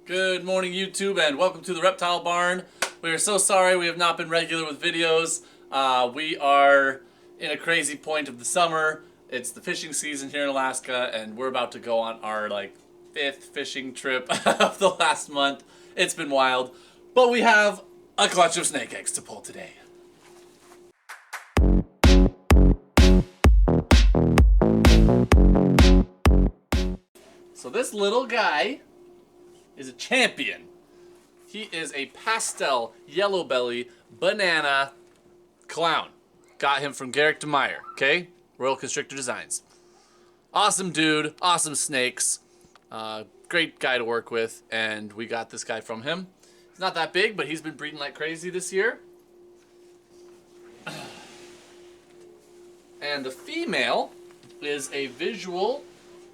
Good morning, YouTube, and welcome to the Reptile Barn. We are so sorry we have not been regular with videos. We are in a crazy point of the summer. It's the fishing season here in Alaska, and we're about to go on our fifth fishing trip of the last month. It's been wild, but we have a clutch of snake eggs to pull today. So this little guy is a champion. He is a pastel yellow belly banana clown. Got him from Garrick DeMeyer, okay? Royal Constrictor Designs. Awesome dude, awesome snakes. Great guy to work with, and we got this guy from him. He's not that big, but he's been breeding like crazy this year. And the female is a visual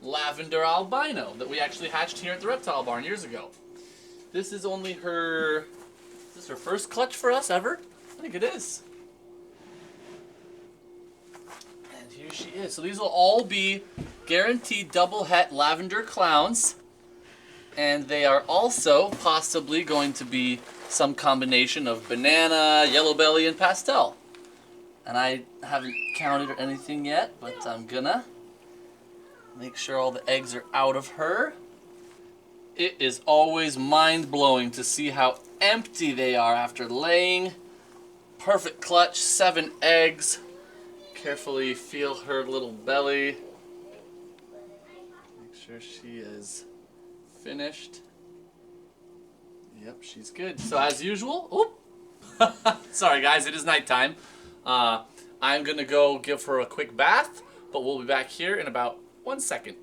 Lavender Albino that we actually hatched here at the Reptile Barn years ago. This is only her, is this her first clutch for us ever? I think it is. And here she is. So these will all be guaranteed double het lavender clowns. And they are also possibly going to be some combination of banana, yellow belly, and pastel. And I haven't counted or anything yet, but I'm gonna make sure all the eggs are out of her. It is always mind-blowing to see how empty they are after laying. Perfect clutch, 7 eggs. Carefully feel her little belly. Make sure she is finished. Yep, she's good. So as usual, oop. Sorry guys, it is nighttime. I'm gonna go give her a quick bath, but we'll be back here in about 1 second.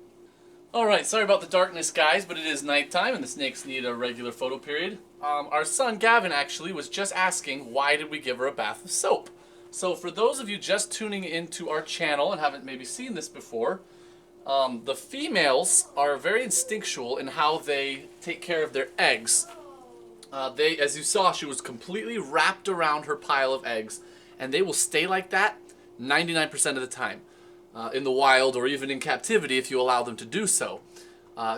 Alright, sorry about the darkness guys, but it is nighttime and the snakes need a regular photo period. Our son Gavin actually was just asking why did we give her a bath of soap. So for those of you just tuning into our channel and haven't maybe seen this before, the females are very instinctual in how they take care of their eggs. As you saw, she was completely wrapped around her pile of eggs, and they will stay like that 99% of the time. In the wild or even in captivity if you allow them to do so.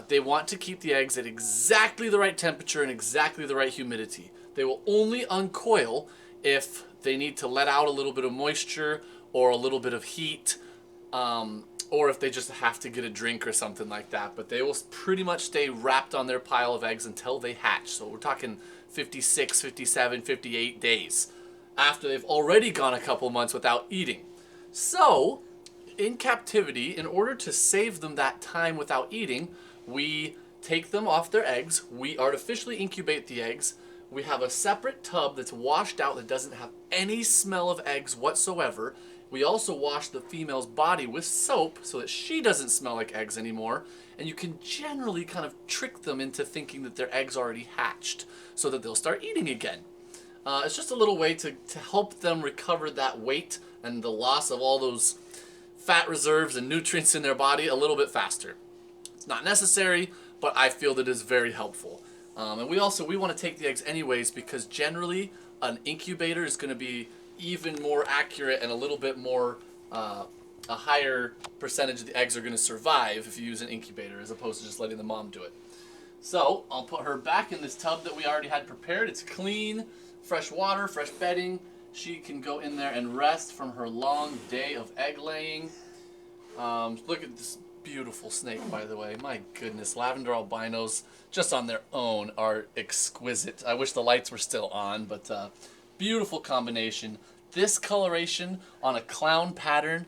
They want to keep the eggs at exactly the right temperature and exactly the right humidity. They will only uncoil if they need to let out a little bit of moisture or a little bit of heat, or if they just have to get a drink or something like that. But they will pretty much stay wrapped on their pile of eggs until they hatch. So we're talking 56, 57, 58 days after they've already gone a couple months without eating. So in captivity, in order to save them that time without eating, we take them off their eggs, we artificially incubate the eggs, we have a separate tub that's washed out that doesn't have any smell of eggs whatsoever. We also wash the female's body with soap so that she doesn't smell like eggs anymore, and you can generally kind of trick them into thinking that their eggs already hatched so that they'll start eating again. It's just a little way to help them recover that weight and the loss of all those fat reserves and nutrients in their body a little bit faster. It's not necessary, but I feel that it is very helpful. And we want to take the eggs anyways because generally an incubator is going to be even more accurate and a little bit more, a higher percentage of the eggs are going to survive if you use an incubator as opposed to just letting the mom do it. So I'll put her back in this tub that we already had prepared. It's clean, fresh water, fresh bedding. She can go in there and rest from her long day of egg laying. Look at this beautiful snake, by the way. My goodness, Lavender Albinos, just on their own, are exquisite. I wish the lights were still on, but beautiful combination. This coloration on a clown pattern,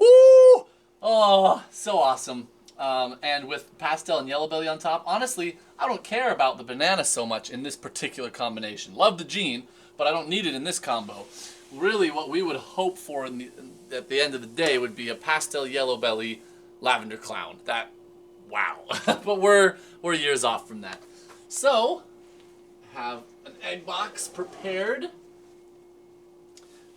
whoo! Oh, so awesome. And with pastel and yellow belly on top, honestly, I don't care about the banana so much in this particular combination. Love the gene, but I don't need it in this combo. Really, what we would hope for at the end of the day would be a pastel yellow belly lavender clown. That, wow. But we're years off from that. So, have an egg box prepared.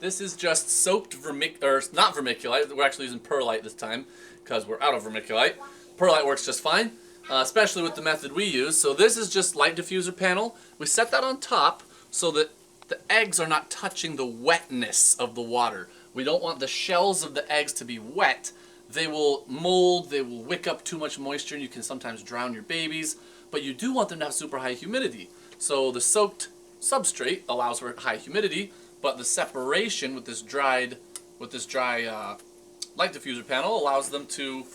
This is just soaked not vermiculite. We're actually using perlite this time because we're out of vermiculite. Perlite works just fine, especially with the method we use. So this is just light diffuser panel. We set that on top so that the eggs are not touching the wetness of the water. We don't want the shells of the eggs to be wet. They will mold, they will wick up too much moisture, and you can sometimes drown your babies. but you do want them to have super high humidity. So the soaked substrate allows for high humidity, but the separation with this dry light diffuser panel allows them to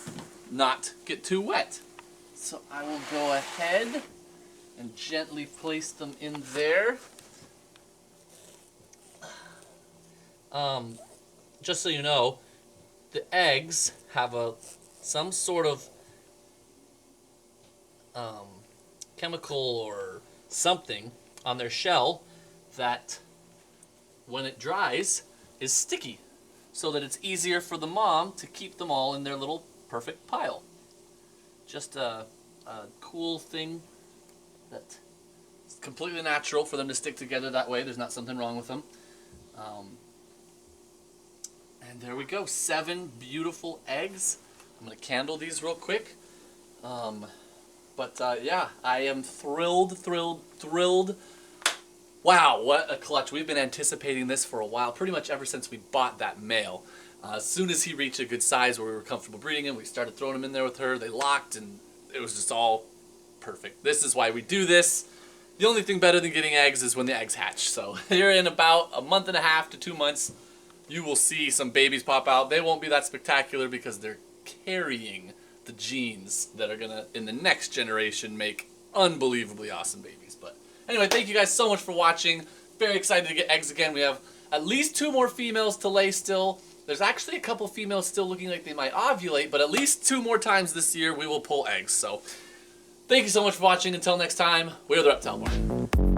not get too wet. So I will go ahead and gently place them in there. Just so you know, the eggs have some sort of chemical or something on their shell that, when it dries, is sticky, so that it's easier for the mom to keep them all in their little perfect pile. Just a cool thing that is completely natural for them to stick together that way. There's not something wrong with them. And there we go, 7 beautiful eggs. I'm going to candle these real quick. Yeah, I am thrilled. Wow, what a clutch. We've been anticipating this for a while, pretty much ever since we bought that male. As soon as he reached a good size where we were comfortable breeding him, we started throwing him in there with her. They locked, and it was just all perfect. This is why we do this. The only thing better than getting eggs is when the eggs hatch. So here in about a month and a half to 2 months, you will see some babies pop out. They won't be that spectacular because they're carrying the genes that are gonna, in the next generation, make unbelievably awesome babies. But anyway, thank you guys so much for watching. Very excited to get eggs again. We have at least 2 more females to lay still. There's actually a couple females still looking like they might ovulate, but at least 2 more times this year we will pull eggs. So thank you so much for watching. Until next time, we're the Reptile Barn.